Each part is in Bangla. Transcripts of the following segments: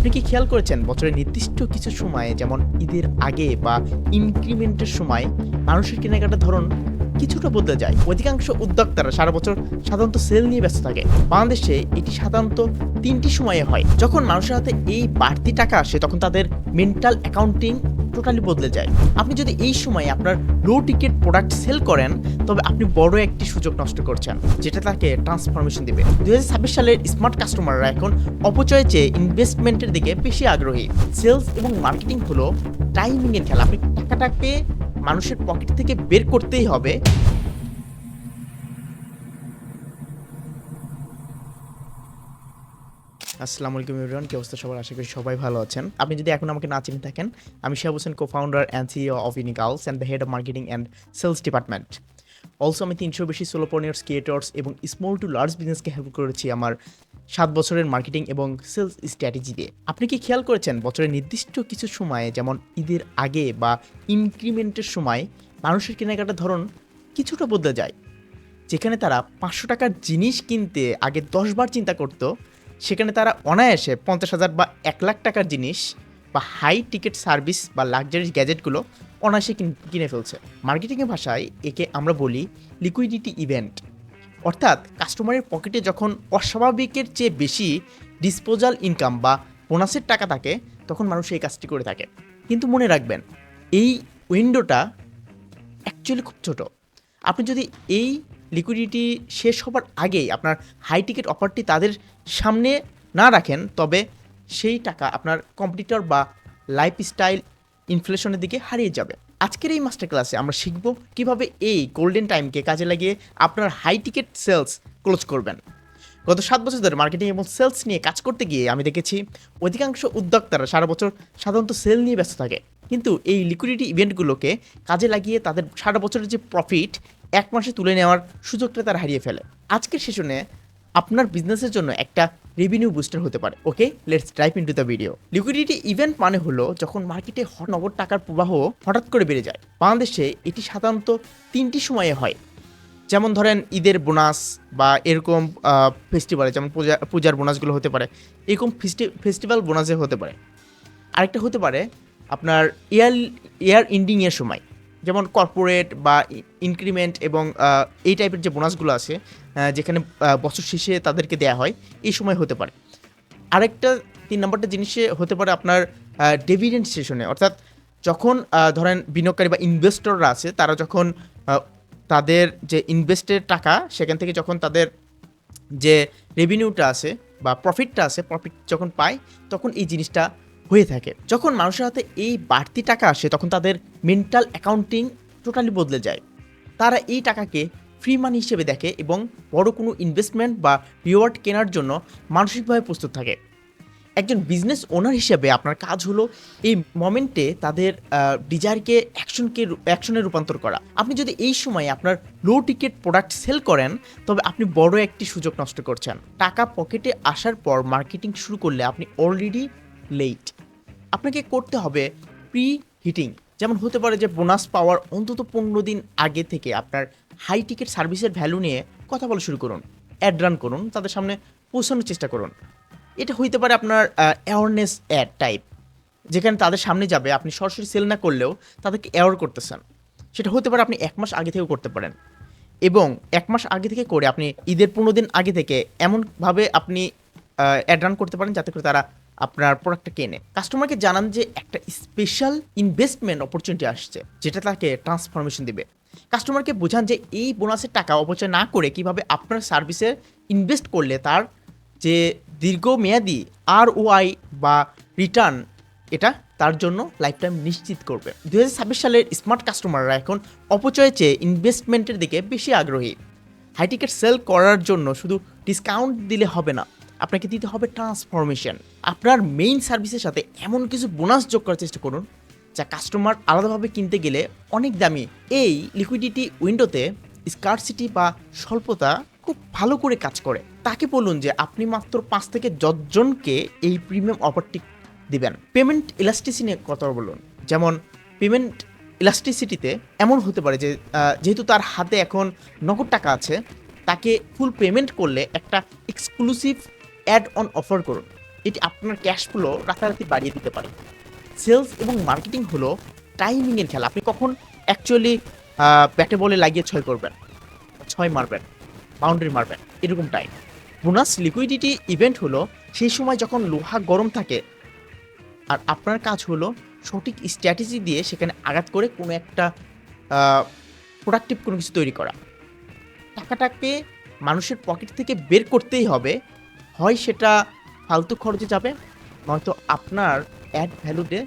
আপনি কি খেয়াল করেছেন বছরের নির্দিষ্ট কিছু সময়ে যেমন ঈদের আগে বা ইনক্রিমেন্টের সময় মানুষের কেনাকাটার ধরন কিছুটা বদলে যায়? অধিকাংশ উদ্যোক্তারা সারা বছর সাধারণত সেল নিয়ে ব্যস্ত থাকে। বাংলাদেশে এটি সাধারণত ৩টি সময়ে হয়। যখন মানুষের হাতে এই বাড়তি টাকা আসে তখন তাদের মেন্টাল অ্যাকাউন্টিং টোটালি বদলে যায়। আপনি যদি এই সময়ে আপনার লো টিকেট প্রোডাক্ট সেল করেন তবে আপনি বড় একটি সুযোগ নষ্ট করছেন, যেটা তাকে ট্রান্সফরমেশন দিবে। ২০২৬ সালের স্মার্ট কাস্টমাররা এখন অপচয়ের চেয়ে ইনভেস্টমেন্টের দিকে বেশি আগ্রহী। সেলস এবং মার্কেটিং হলো টাইমিং এর খেলা। আপনি টাকাটাকে মানুষের পকেট থেকে বের করতেই হবে। আসসালামু আলাইকুম এভরিওয়ান, কি অবস্থা সবার? আশা করি সবাই ভালো আছেন। আপনি যদি এখন আমাকে না চিনে থাকেন, আমি Shihab Hossain, co-founder and CEO of Unicalls and the head of marketing and sales department. Also আমি ৩০০ বেশি সোলোপ্রেনিয়ার্স, ক্রিয়েটর্স এবং স্মল টু লার্জ বিজনেসকে হেল্প করেছি আমার ৭ বছরের মার্কেটিং এবং সেলস স্ট্র্যাটেজি দিয়ে। আপনি কি খেয়াল করেছেন বছরের নির্দিষ্ট কিছু সময়ে যেমন ঈদের আগে বা ইনক্রিমেন্টের সময় মানুষের কেনাকাটার ধরন কিছুটা বদলে যায়? যেখানে তারা ৫০০ টাকার জিনিস কিনতে আগে ১০ বার চিন্তা করত, সেখানে তারা অনায়াসে ৫০,০০০ বা ১,০০,০০০ টাকার জিনিস বা হাই টিকেট সার্ভিস বা লাক্সারি গ্যাজেটগুলো অনায়াসে কিনে ফেলছে। মার্কেটিংয়ের ভাষায় একে আমরা বলি লিকুইডিটি ইভেন্ট। অর্থাৎ কাস্টমারের পকেটে যখন অস্বাভাবিকের চেয়ে বেশি ডিসপোজাল ইনকাম বা বোনাসের টাকা থাকে তখন মানুষ এই কাজটি করে থাকে। কিন্তু মনে রাখবেন, এই উইন্ডোটা অ্যাকচুয়ালি খুব ছোট। আপনি যদি এই লিকুইডিটি শেষ হবার আগেই আপনার হাই টিকেট অফারটি তাদের সামনে না রাখেন, তবে সেই টাকা আপনার কম্পিটিটর বা লাইফস্টাইল ইনফ্লেশনের দিকে হারিয়ে যাবে। আজকের এই মাস্টার ক্লাসে আমরা শিখব কিভাবে এই গোল্ডেন টাইমকে কাজে লাগিয়ে আপনার হাই টিকেট সেলস ক্লোজ করবেন। গত ৭ বছর ধরে মার্কেটিং এবং সেলস নিয়ে কাজ করতে গিয়ে আমি দেখেছি অধিকাংশ উদ্যোক্তারা সারা বছর সাধারণত সেল নিয়ে ব্যস্ত থাকে, কিন্তু এই লিকুইডিটি ইভেন্টগুলোকে কাজে লাগিয়ে তাদের সারা বছরের যে প্রফিট ১ মাসে তুলে নেওয়ার সুযোগটা তারা হারিয়ে ফেলে। আজকের সেশনে আপনার বিজনেসের জন্য একটা রেভিনিউ বুস্টার হতে পারে। Okay, let's dive into the video. Liquidity event মানে হলো যখন মার্কেটে নগদ টাকার প্রবাহ হঠাৎ করে বেড়ে যায়। বাংলাদেশে এটি সাধারণত ৩টি সময়ে হয়। যেমন ধরেন ঈদের বোনাস বা এরকম ফেস্টিভ্যালে, যেমন পূজার বোনাসগুলো হতে পারে, এরকম ফেস্টিভ্যাল বোনাসে হতে পারে। আরেকটা হতে পারে আপনার ইয়ার এন্ডিংয়ের সময়, যেমন কর্পোরেট বা ইনক্রিমেন্ট এবং এই টাইপের যে বোনাসগুলো আছে, যেখানে বছর শেষে তাদেরকে দেয়া হয়, এই সময় হতে পারে। আরেকটা ৩ নম্বরটা জিনিসে হতে পারে আপনার ডিভিডেন্ড সেশনে, অর্থাৎ যখন ধরেন বিনিয়োগকারী বা ইনভেস্টররা আছে, তারা যখন তাদের যে ইনভেস্টের টাকা সেখান থেকে যখন তাদের যে রেভিনিউটা আছে বা প্রফিটটা আছে, প্রফিট যখন পায় তখন এই জিনিসটা হয়ে থাকে। যখন মানুষের হাতে এই বাড়তি টাকা আসে তখন তাদের মেন্টাল অ্যাকাউন্টিং টোটালি বদলে যায়। তারা এই টাকাকে ফ্রি মানি হিসেবে দেখে এবং বড় কোনো ইনভেস্টমেন্ট বা রিওয়ার্ড কেনার জন্য মানসিকভাবে প্রস্তুত থাকে। একজন বিজনেস ওনার হিসেবে আপনার কাজ হলো এই মোমেন্টে তাদের ডিজায়ারকে অ্যাকশনে রূপান্তর করা। আপনি যদি এই সময়ে আপনার লো টিকেট প্রোডাক্ট সেল করেন তবে আপনি বড় একটি সুযোগ নষ্ট করছেন। টাকা পকেটে আসার পর মার্কেটিং শুরু করলে আপনি অলরেডি লেট। আপনাকে করতে হবে প্রি হিটিং। যেমন হতে পারে যে বোনাস পাওয়ার অন্তত ১৫ দিন আগে থেকে আপনার হাই টিকেট সার্ভিসের ভ্যালু নিয়ে কথা বলা শুরু করুন, অ্যাড রান করুন, তাদের সামনে পৌঁছানোর চেষ্টা করুন। এটা হইতে পারে আপনার অ্যাওয়ারনেস অ্যাড টাইপ, যেখানে তাদের সামনে যাবে, আপনি সরাসরি সেল না করলেও তাদেরকে অ্যাওয়ার করতেছেন। সেটা হতে পারে আপনি ১ মাস আগে থেকেও করতে পারেন, এবং ১ মাস আগে থেকে করে আপনি ঈদের ১৫ দিন আগে থেকে এমনভাবে আপনি অ্যাড রান করতে পারেন যাতে করে তারা আপনার প্রোডাক্টটা কেনে। কাস্টমারকে জানান যে একটা স্পেশাল ইনভেস্টমেন্ট অপরচুনিটি আসছে, যেটা তাকে ট্রান্সফরমেশন দিবে। কাস্টমারকে বোঝান যে এই বোনাসের টাকা অপচয় না করে কিভাবে আপনার সার্ভিসে ইনভেস্ট করলে তার যে দীর্ঘমেয়াদী ROI বা রিটার্ন, এটা তার জন্য লাইফ টাইম নিশ্চিত করবে। ২০২৬ সালের স্মার্ট কাস্টমাররা এখন অপচয়ের চেয়ে ইনভেস্টমেন্টের দিকে বেশি আগ্রহী। হাই টিকেট সেল করার জন্য শুধু ডিসকাউন্ট দিলে হবে না, আপনাকে দিতে হবে ট্রান্সফরমেশন। আপনার মেইন সার্ভিসের সাথে এমন কিছু বোনাস যোগ করার চেষ্টা করুন যা কাস্টমার আলাদাভাবে কিনতে গেলে অনেক দামি। এই লিকুইডিটি উইন্ডোতে স্কার্সিটি বা স্বল্পতা খুব ভালো করে কাজ করে। তাকে বলুন যে আপনি মাত্র ৫ থেকে ১০ জনকে এই প্রিমিয়াম অফারটি দিবেন। পেমেন্ট ইলাস্টিসিটি নিয়ে কথা বলুন। যেমন পেমেন্ট ইলাস্টিসিটিতে এমন হতে পারে যে যেহেতু তার হাতে এখন নগদ টাকা আছে, তাকে ফুল পেমেন্ট করলে একটা এক্সক্লুসিভ অ্যাড অন অফার করুন। এটি আপনার ক্যাশ ফ্লো রাতারাতি বাড়িয়ে দিতে পারে। সেলস এবং মার্কেটিং হলো টাইমিংয়ের খেলা। আপনি কখন অ্যাকচুয়ালি ব্যাটে বলে লাগিয়ে 6 করবেন, 6 মারবেন, বাউন্ডারি মারবেন, এরকম টাইম। বোনাস লিকুইডিটি ইভেন্ট হলো সেই সময় যখন লোহা গরম থাকে আর আপনার কাজ হলো সঠিক স্ট্র্যাটেজি দিয়ে সেখানে আঘাত করে কোনো একটা প্রোডাক্টিভ কোনো কিছু তৈরি করা। টাকাটাকে মানুষের পকেট থেকে বের করতেই হবে, হয় সেটা ফালতু খরচে যাবে, নয়তো আপনার অ্যাড ভ্যালুতে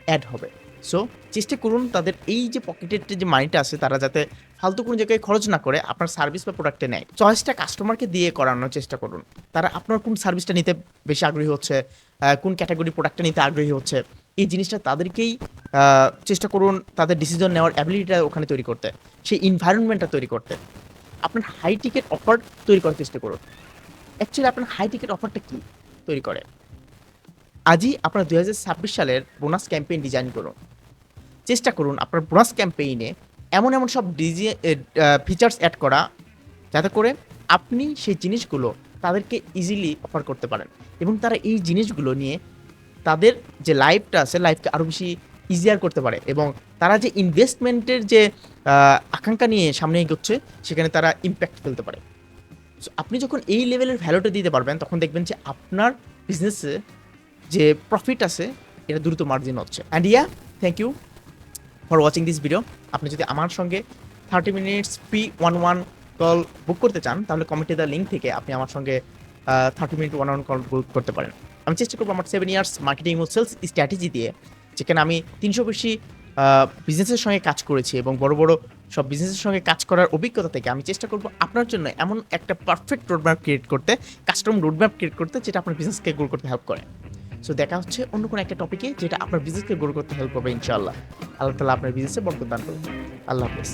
অ্যাড হবে। সো চেষ্টা করুন তাদের এই যে পকেটের যে মানিটা আছে তারা যাতে ফালতু কোনো জায়গায় খরচ না করে আপনার সার্ভিস বা প্রোডাক্টে নেয়। চয়েসটা কাস্টমারকে দিয়ে করানোর চেষ্টা করুন। তারা আপনার কোন সার্ভিসটা নিতে বেশি আগ্রহী হচ্ছে, কোন ক্যাটাগরি প্রোডাক্টটা নিতে আগ্রহী হচ্ছে, এই জিনিসটা তাদেরকেই চেষ্টা করুন তাদের ডিসিশন নেওয়ার অ্যাবিলিটিটা ওখানে তৈরি করতে, সেই এনভায়রনমেন্টটা তৈরি করতে। আপনার হাই টিকেট অফার তৈরি করার চেষ্টা করুন। অ্যাকচুয়ালি আপনার হাই টিকেট অফারটা কি তৈরি করে? আজই আপনার 2026 সালের বোনাস ক্যাম্পেইন ডিজাইন করুন। চেষ্টা করুন আপনার বোনাস ক্যাম্পেইনে এমন এমন সব ফিচার্স অ্যাড করা যাতে করে আপনি সেই জিনিসগুলো তাদেরকে ইজিলি অফার করতে পারেন এবং তারা এই জিনিসগুলো নিয়ে তাদের যে লাইফটা আছে লাইফকে আরও বেশি ইজিয়ার করতে পারে এবং তারা যে ইনভেস্টমেন্টের যে আকাঙ্ক্ষা নিয়ে সামনে এগোচ্ছে সেখানে তারা ইম্প্যাক্ট ফেলতে পারে। সো আপনি যখন এই লেভেলের ভ্যালুটা দিতে পারবেন তখন দেখবেন যে আপনার বিজনেসে যে প্রফিট আছে এটা দ্রুত মার্জিন হচ্ছে। And yeah, thank you for watching this video. আপনি যদি আমার সঙ্গে 30 মিনিটস ফ্রি 1-on-1 কল বুক করতে চান তাহলে কমেন্টে দেওয়া লিঙ্ক থেকে আপনি আমার সঙ্গে 30 মিনিট 1-on-1 কল বুক করতে পারেন। আমি চেষ্টা করবো আমার 7 ইয়ার্স মার্কেটিং ও সেলস স্ট্র্যাটেজি দিয়ে, যেখানে আমি 300 বেশি বিজনেসের সঙ্গে কাজ করেছি এবং বড় বড় সব বিজনেসের সঙ্গে কাজ করার অভিজ্ঞতা থেকে আমি চেষ্টা করবো আপনার জন্য এমন একটা পারফেক্ট রোডম্যাপ ক্রিয়েট করতে, কাস্টম রোডম্যাপ ক্রিয়েট করতে যেটা আপনার বিজনেসকে গ্রো করতে হেল্প করে। সো দেখা হচ্ছে অন্য কোনো একটা টপিকে যেটা আপনার বিজনেসকে গ্রো করতে হেল্প করবে ইনশাআল্লাহ। আল্লাহ তাআলা আপনার বিজনেসে বরকত দান করুন। আল্লাহ হাফেজ।